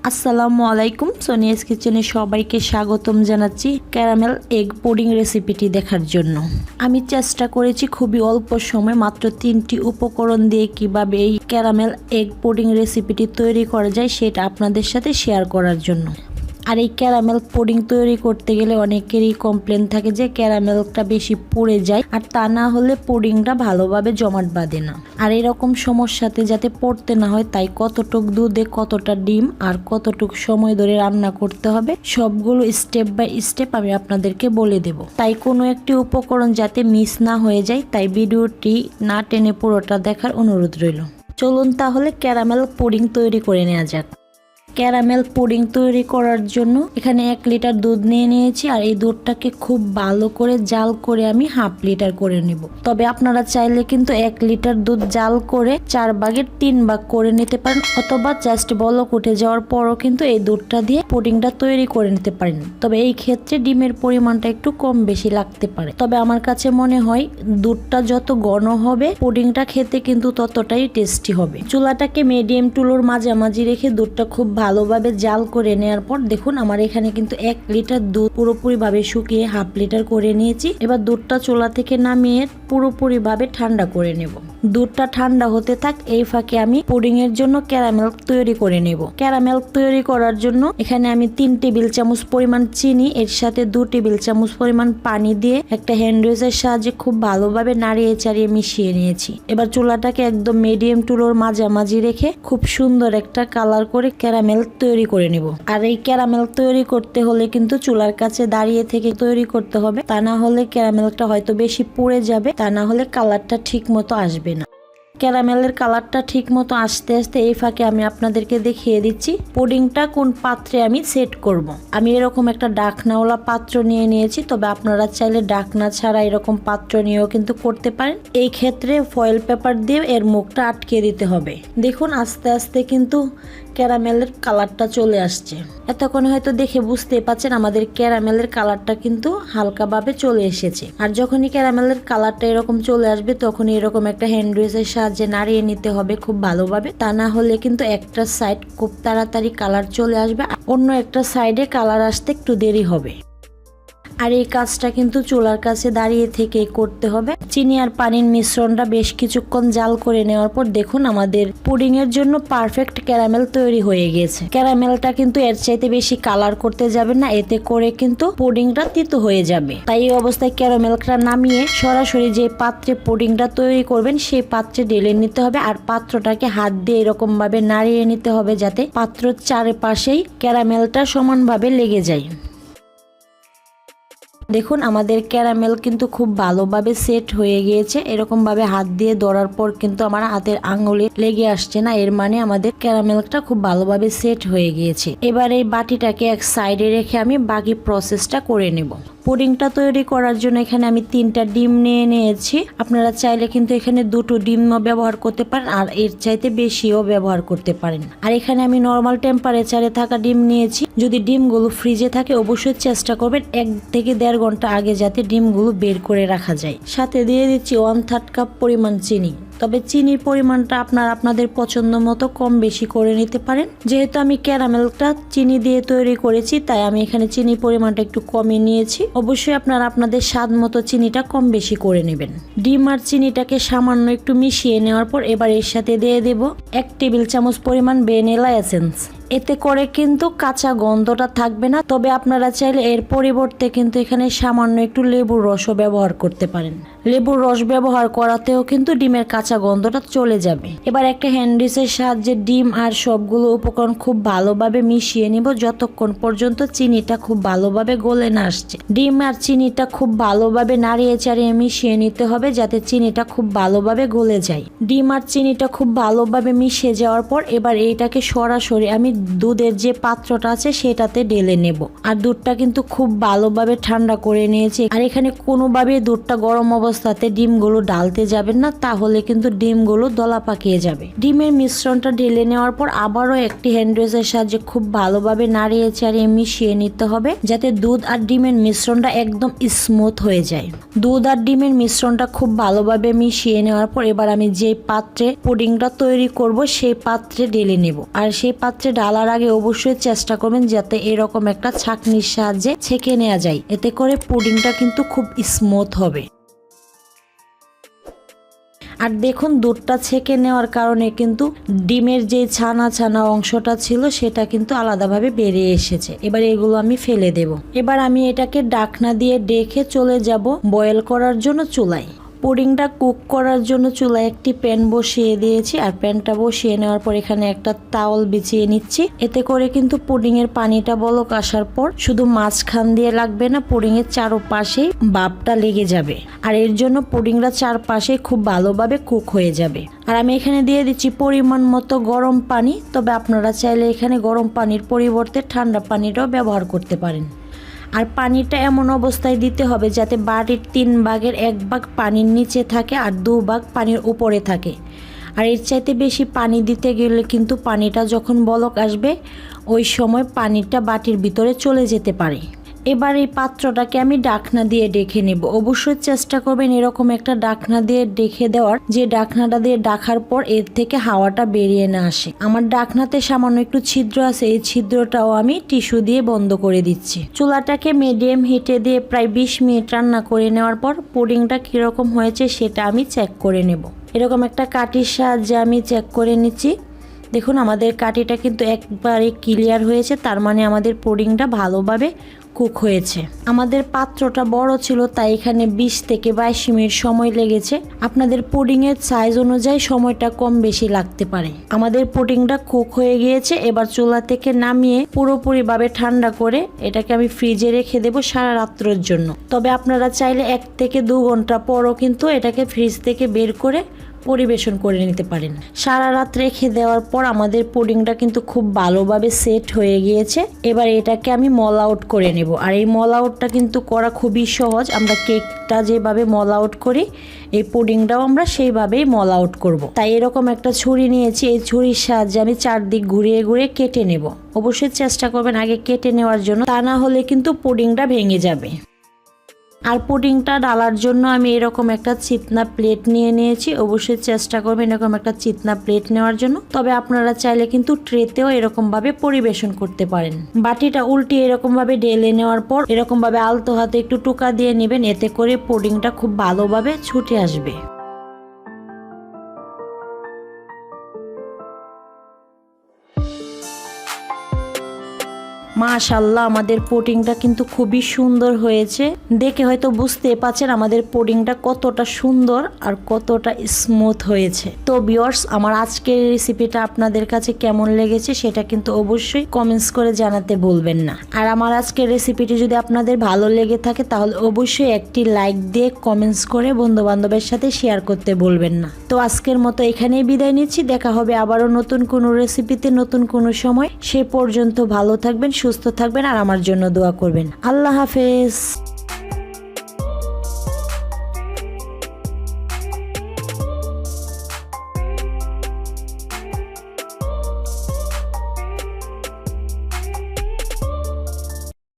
আসসালামু আলাইকুম। সোনিয়াস কিচেনে সবাইকে স্বাগতম জানাচ্ছি ক্যারামেল এগ পুডিং রেসিপিটি দেখার জন্য। আমি চেষ্টা করেছি খুবই অল্প সময় মাত্র 3টি উপকরণ দিয়ে কিভাবে এই ক্যারামেল এগ পুডিং রেসিপিটি তৈরি করা যায় সেটা আপনাদের সাথে শেয়ার করার জন্য। আর এই ক্যারামেল পুডিং তৈরি করতে গেলে অনেকেরই কমপ্লেন থাকে যে ক্যারামেলটা বেশি পুড়ে যায়, আর তা না হলে পুডিংটা ভালোভাবে জমাট বাঁধে না। আর এরকম সমস্যাতে যাতে পড়তে না হয় তাই কতটুক দুধে কতটা ডিম আর কতটুক সময় ধরে রান্না করতে হবে সবগুলো স্টেপ বাই স্টেপ আমি আপনাদেরকে বলে দেব। তাই কোনো একটি উপকরণ যাতে মিস না হয়ে যায় তাই ভিডিওটি না টেনে পুরোটা দেখার অনুরোধ রইল। চলুন তাহলে ক্যারামেল পুডিং তৈরি করে নেওয়া যাক। ক্যারামেল পুডিং তৈরি করার জন্য এখানে 1 লিটার দুধ নিয়ে নিয়েছি, আর এই দুধটাকে খুব ভালো করে জাল করে আমি হাফ লিটার করে নেব। তবে আপনারা চাইলে কিন্তু 1 লিটার দুধ জাল করে 4 ভাগের 3 ভাগ করে নিতে পারেন, অথবা জাস্ট বলক উঠে যাওয়ার পরও কিন্তু এই দুধটা দিয়ে পুডিংটা তৈরি করে নিতে পারেন। তবে এই ক্ষেত্রে ডিমের পরিমাণটা একটু কম বেশি লাগতে পারে। তবে আমার কাছে মনে হয় দুধটা যত ঘন হবে পুডিংটা খেতে কিন্তু ততটাই টেস্টি হবে। চুলাটাকে মিডিয়াম টু লোর মাঝামাঝি রেখে দুধটা খুব ভালোভাবে জাল করে নেওয়ার পর দেখুন আমার এখানে কিন্তু 1 লিটার দুধ পুরোপুরি ভাবে শুকিয়ে হাফ লিটার করে নিয়েছি। এবার দুধটা চুলা থেকে নামিয়ে পুরোপুরি ভাবে ঠান্ডা করে নেব। দুধটা ঠান্ডা হতে থাক, এই ফাঁকে আমি পুডিং এর জন্য ক্যারামেল তৈরি করে নেব। ক্যারামেল তৈরি করার জন্য এখানে আমি 3 টেবিল চামচ পরিমাণ চিনি, এর সাথে 2 টেবিল চামচ পরিমাণ পানি দিয়ে একটা হ্যান্ড উইচের সাহায্যে খুব ভালোভাবে নাড়িয়ে চাড়িয়ে মিশিয়ে নিয়েছি। এবার চুলাটাকে একদম মিডিয়াম টু লোর মাঝামাঝি রেখে খুব সুন্দর একটা কালার করে ক্যারামেল তৈরি করে নেব। আর এই ক্যারামেল তৈরি করতে হলে কিন্তু চুলার কাছে দাঁড়িয়ে থেকে তৈরি করতে হবে, তা না হলে ক্যারামেলটা হয়তো বেশি পুড়ে যাবে, তা না হলে কালারটা ঠিক মতো আসবে না। ক্যারামেলের কালারটা ঠিক মতো আসতে আসতে এই ফাঁকে আমি আপনাদেরকে দেখিয়ে দিচ্ছি পুডিংটা কোন পাত্রে আমি সেট করব। আমি এরকম একটা ডাকনাওয়ালা পাত্র নিয়ে নিয়েছি, তবে আপনারা চাইলে ডাকনা ছাড়া এরকম পাত্র নিয়েও কিন্তু করতে পারেন। এই ক্ষেত্রে ফয়েল পেপার দিয়ে এর মুখটা আটকে দিতে হবে। দেখুন আস্তে আস্তে কিন্তু ক্যারামেলের কালারটা চলে আসছে। এতক্ষণ হয়তো দেখে বুঝতে পারছেন আমাদের ক্যারামেলের কালারটা কিন্তু হালকাভাবে চলে এসেছে। আর যখনই ক্যারামেলের কালারটা এরকম চলে আসবে তখনই এরকম একটা হ্যান্ড উইচের সাহায্যে নাড়িয়ে নিতে হবে খুব ভালোভাবে, তা না হলে কিন্তু একটা সাইড খুব তাড়াতাড়ি কালার চলে আসবে, অন্য একটা সাইডে কালার আসতে একটু দেরি হবে। আর এই কাজটা কিন্তু চুলার কাছে দাঁড়িয়ে থেকে করতে হবে। চিনি আর পানির মিশ্রণটা বেশ কিছুক্ষণ জাল করে নেওয়ার পর দেখুন আমাদের পুডিং এর জন্য পারফেক্ট ক্যারামেল তৈরি হয়ে গেছে। ক্যারামেলটা কিন্তু এর চাইতে বেশি কালার করতে যাবে না, এতে করে কিন্তু পুডিংটা তিতো হয়ে যাবে। তাই এই অবস্থায় ক্যারামেলটা নামিয়ে সরাসরি যে পাত্রে পুডিংটা তৈরি করবেন সেই পাত্রে ঢেলে নিতে হবে, আর পাত্রটাকে হাত দিয়ে এরকম ভাবে নাড়িয়ে নিতে হবে যাতে পাত্রের চারপাশেই ক্যারামেলটা সমানভাবে লেগে যায়। দেখুন আমাদের ক্যারামেল কিন্তু খুব ভালোভাবে সেট হয়ে গিয়েছে। এরকম ভাবে হাত দিয়ে ধরার পর কিন্তু আমার হাতের আঙুলে লেগে আসছে না, এর মানে আমাদের ক্যারামেলটা খুব ভালোভাবে সেট হয়ে গিয়েছে। এবার এই বাটিটাকে এক সাইডে রেখে আমি বাকি প্রসেসটা করে নেব। পুডিংটা তৈরি করার জন্য এখানে আমি 3টা ডিম নিয়ে নিয়েছি। আপনারা চাইলে কিন্তু এখানে 2টো ডিমও ব্যবহার করতে পারেন, আর এর চাইতে বেশিও ব্যবহার করতে পারেন। আর এখানে আমি নর্মাল টেম্পারেচারে থাকা ডিম নিয়েছি। যদি ডিমগুলো ফ্রিজে থাকে অবশ্যই চেষ্টা করবেন 1 থেকে 1.5 ঘন্টা আগে যাতে ডিমগুলো বের করে রাখা যায়। সাথে দিয়ে দিচ্ছি 1/3 কাপ পরিমাণ চিনি। তবে চিনির পরিমাণটা আপনাদের পছন্দ মতো কম বেশি করে নিতে পারেন। যেহেতু আমি ক্যারামেলটা চিনি দিয়ে তৈরি করেছি তাই আমি এখানে চিনির পরিমাণটা একটু কমিয়ে নিয়েছি। অবশ্যই আপনারা আপনাদের স্বাদ মতো চিনিটা কম বেশি করে নেবেন। ডিম আর চিনিটাকে সামান্য একটু মিশিয়ে নেওয়ার পর এবার এর সাথে দিয়ে দেব 1 টেবিল চামচ পরিমাণ ভ্যানিলা এসেন্স। এতে করে কিন্তু কাঁচা গন্ধটা থাকবে না। তবে আপনারা চাইলে এর পরিবর্তে কিন্তু এখানে সামান্য একটু লেবুর রসও ব্যবহার করতে পারেন। লেবুর রস ব্যবহার করাতেও কিন্তু ডিমের কাঁচা গন্ধটা চলে যাবে। এবার একটা হ্যান্ড উইচের সাহায্যে ডিম আর সবগুলো উপকরণ খুব ভালোভাবে মিশিয়ে নিব যতক্ষণ পর্যন্ত চিনিটা খুব ভালোভাবে গলে না আসছে। ডিম আর চিনিটা খুব ভালোভাবে নাড়িয়ে চাড়িয়ে মিশিয়ে নিতে হবে যাতে চিনিটা খুব ভালোভাবে গলে যায়। ডিম আর চিনিটা খুব ভালোভাবে মিশে যাওয়ার পর এবার এইটাকে সরাসরি আমি দুধের যে পাত্রটা আছে সেটাতে ঢেলে নেব। আর দুধটা কিন্তু খুব ভালোভাবে ঠান্ডা করে নিয়েছি। আর এখানে কোনোভাবে দুধটা গরম অবস্থায় অবস্থাতে ডিমগুলো ডালতে যাবেন না, তাহলে কিন্তু ডিমগুলো দলা পাকিয়ে যাবে। ডিমের মিশ্রণটা ঢেলে নেওয়ার পর আবারও একটি হ্যান্ড উইচের সাহায্যে খুব ভালোভাবে নাড়িয়ে চাড়িয়ে মিশিয়ে নিতে হবে, যাতে দুধ আর ডিমের মিশ্রণটা একদম স্মুথ হয়ে যায়। দুধ আর ডিমের মিশ্রণটা খুব ভালোভাবে মিশিয়ে নেওয়ার পর এবার আমি যে পাত্রে পুডিংটা তৈরি করব সেই পাত্রে ঢেলে নেব। আর সেই পাত্রে ঢালার আগে অবশ্যই চেষ্টা করবেন যাতে এরকম একটা ছাঁকনির সাহায্যে ছেঁকে নেওয়া যায়, এতে করে পুডিংটা কিন্তু খুব স্মুথ হবে। আর দেখুন দুধটা ছেঁকে নেওয়ার কারণে কিন্তু ডিমের যে ছানা ছানা অংশটা ছিল সেটা কিন্তু আলাদাভাবে বেরিয়ে এসেছে। এবার এগুলো আমি ফেলে দেব। এবার আমি এটাকে ঢাকনা দিয়ে ঢেকে চলে যাব বয়েল করার জন্য চুলায়। পুডিংটা কুক করার জন্য চুলায় একটি প্যান বসিয়ে দিয়েছি, আর প্যানটা বসিয়ে নেওয়ার পর এখানে একটা তাওয়াল বিছিয়ে নিচ্ছি। এতে করে কিন্তু পুডিং এর পানিটা বলক আসার পর শুধু মাঝখান দিয়ে লাগবে না, পুডিং এর চারপাশেই ভাপটা লেগে যাবে। আর এর জন্য পুডিংটা চারপাশে খুব ভালোভাবে কুক হয়ে যাবে। আর আমি এখানে দিয়ে দিচ্ছি পরিমাণ মতো গরম পানি, তবে আপনারা চাইলে এখানে গরম পানির পরিবর্তে ঠান্ডা পানিটাও ব্যবহার করতে পারেন। আর পানিটা এমন অবস্থায় দিতে হবে যাতে বাটির 3 ভাগের 1 ভাগ পানির নিচে থাকে আর 2 ভাগ পানির উপরে থাকে। আর এর চাইতে বেশি পানি দিতে গেলে কিন্তু পানিটা যখন বলক আসবে ওই সময় পানিটা বাটির ভিতরে চলে যেতে পারে। এবার এই পাত্রটাকে আমি ঢাকনা দিয়ে ঢেকে নেব। অবশ্যই চেষ্টা করবেন এরকম একটা ঢাকনা দিয়ে ঢেকে দেওয়ার, যে ঢাকনাটা দিয়ে ঢাকার পর এর থেকে হাওয়াটা বেরিয়ে না আসে। আমার ঢাকনাতে সামান্য একটু ছিদ্র আছে, এই ছিদ্রটাও আমি টিস্যু দিয়ে বন্ধ করে দিচ্ছি। চুলাটাকে মিডিয়াম হিটে দিয়ে প্রায় 20 মিনিট রান্না করে নেওয়ার পর পুডিংটা কীরকম হয়েছে সেটা আমি চেক করে নেব। এরকম একটা কাঠির সাহায্যে আমি চেক করে নিচ্ছি। দেখুন আমাদের কাঠিটা কিন্তু একবারে ক্লিয়ার হয়েছে, তার মানে আমাদের পুডিংটা ভালোভাবে কুক হয়েছে। আমাদের পাত্রটা বড় ছিল তাই এখানে 20 থেকে 22 মিনিট সময় লেগেছে। আপনাদের পুডিং এর সাইজ অনুযায়ী সময়টা কম বেশি লাগতে পারে। আমাদের পুডিংটা কুক হয়ে গিয়েছে। এবার চুলা থেকে নামিয়ে পুরোপুরিভাবে ঠান্ডা করে এটাকে আমি ফ্রিজে রেখে দেব সারা রাত্রের জন্য। তবে আপনারা চাইলে 1 থেকে 2 ঘন্টা পরও কিন্তু এটাকে ফ্রিজ থেকে বের করে পরিবেশন করে নিতে পারেন। সারা রাত রেখে দেওয়ার পর আমাদের পুডিংটা কিন্তু খুব ভালোভাবে সেট হয়ে গিয়েছে। এবার এটাকে আমি মল আউট করে নেব। আর এই মল আউটটা কিন্তু করা খুবই সহজ। আমরা কেকটা যেভাবে মল আউট করি এই পুডিংটাও আমরা সেইভাবেই মল আউট করব। তাই এরকম একটা ছুরি নিয়েছি, এই ছুরির সাহায্যে আমি চারদিক ঘুরিয়ে ঘুরিয়ে কেটে নেব। অবশ্যই চেষ্টা করবেন আগে কেটে নেওয়ার জন্য, তা না হলে কিন্তু পুডিংটা ভেঙে যাবে। আর পুডিংটা ডালার জন্য আমি এরকম একটা চিতনা প্লেট নিয়ে নিয়েছি। অবশ্যই চেষ্টা করবেন এরকম একটা চিতনা প্লেট নেওয়ার জন্য। তবে আপনারা চাইলে কিন্তু ট্রেতেও এরকম ভাবে পরিবেশন করতে পারেন। বাটিটা উল্টিয়ে এরকম ভাবে ঢেলে নেওয়ার পর এরকম ভাবে আলতো হাতে একটু টোকা দিয়ে নেবেন, এতে করে পুডিংটা খুব ভালোভাবে ছুটে আসবে। মাশাআল্লাহ আমাদের পুডিংটা কিন্তু খুবই সুন্দর হয়েছে। দেখে হয়তো বুঝতে পারছেন আমাদের পুডিংটা কতটা সুন্দর আর কতটা স্মুথ হয়েছে। তো ভিউয়ার্স, আমার আজকের রেসিপিটা আপনাদের কাছে কেমন লেগেছে সেটা কিন্তু অবশ্যই কমেন্টস করে জানাতে ভুলবেন না। আর আমার আজকের রেসিপিটি যদি আপনাদের ভালো লেগে থাকে তাহলে অবশ্যই একটি লাইক দিয়ে কমেন্টস করে বন্ধু বান্ধবের সাথে শেয়ার করতে ভুলবেন না। তো আজকের মতো এখানেই বিদায় নিচ্ছি। দেখা হবে আবারও নতুন কোনো রেসিপিতে নতুন কোনো সময়। সে পর্যন্ত ভালো থাকবেন, সুস্থ থাকবেন আর আমার জন্য দোয়া করবেন। আল্লাহ হাফেজ।